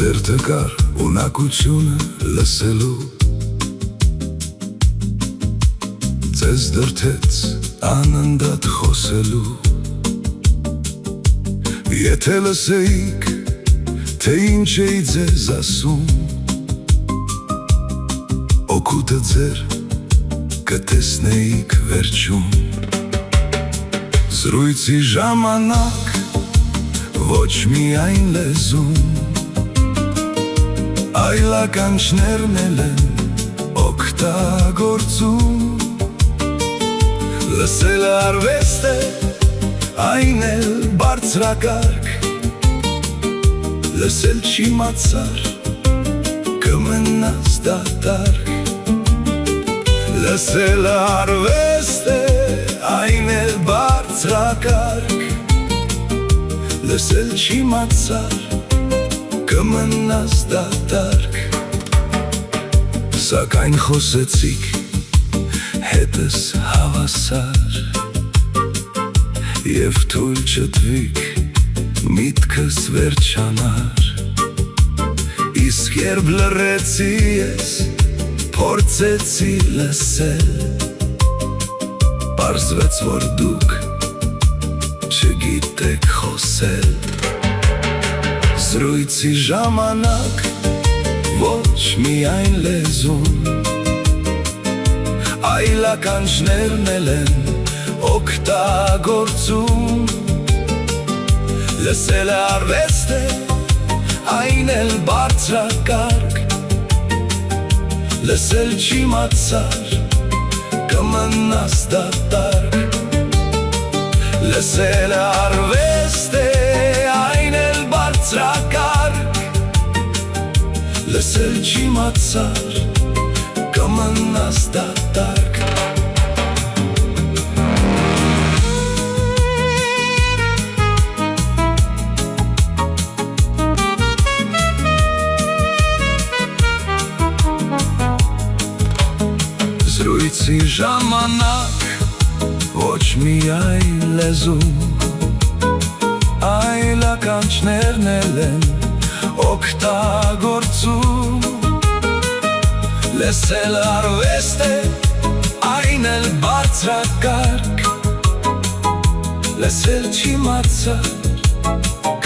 Սերտը կար ունակությունը լսելու, ձեզ դրդեց անընդհատ խոսելու։ Եթե լսեիք, թե ինչ էի ձեզ ասում, օգուտը ձեր կտեսնեիք վերջում։ Զրույցի ժամանակ ոչ միայն լեզուն, այլ ականջներն էլ են օգտագործում։ Լսելը արվեստ է, այն էլ բարձրակարգ, լսել չիմացար, կմնաս դատարկ։ Լսելը արվեստ է, այն էլ բարձրակարգ, լսել չիմացար, կմնաս դատարկ։ Սակայն խոսեցիք հետս հավասար, և թույլ չտվիք միտքս վերջանար։ Իսկ երբ լռեցի ես, փորձեցի լսել, պարզվեց, որ դուք չգիտեք խոսել։ Զրույցի ժամանակ ոչ միայն լեզուն, այլ ականջներն էլ են օգտագործում։ Լսելը արվեստ է, այն էլ բարձրակարգ, լսել չիմացար, կմնաս դատարկ։ Լսելը արվեստ է, այն էլ բարձրակարգ, լսել չիմացար, կմնաս դատարկ։ Զրույցի ժամանակ ոչ միայն լեզուն, այլ ականջներն էլ են օգտագործում։ Լսելը արվեստ է, այն էլ բարձրակարգ, լսել չիմացար,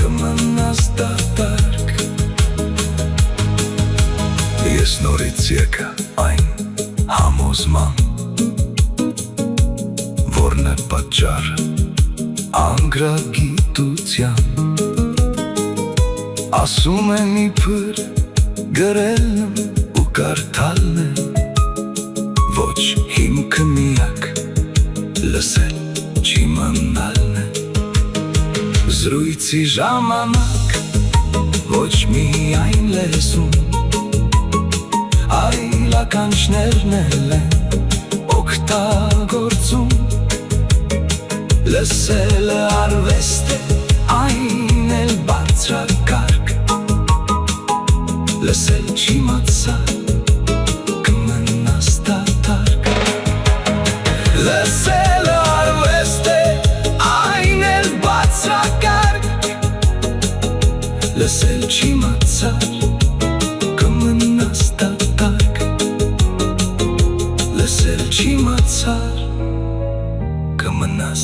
կմնաս դատարկ։ Ես նորից եկա այն համոզման, որն է պատճառը անգրագիտության։ Ասում են իբր գրելն ու կարդալն է, ոչ հիմքը միակ, լսել չիմանալն է։ Զրույցի ժամանակ ոչ միայն լեզուն, այլ ականջներն էլ են օգտագործում։ Լսելը արվեստ է, այն էլ բարձրակարգ, լսել չիմացար, կմնաս դատարկ։ Լսելը արվեստ է, այն էլ բարձրակարգ, լսել չիմացար, կմնաս դատարկ։ Լսել չիմացար, կմնաս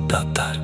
դատարկ։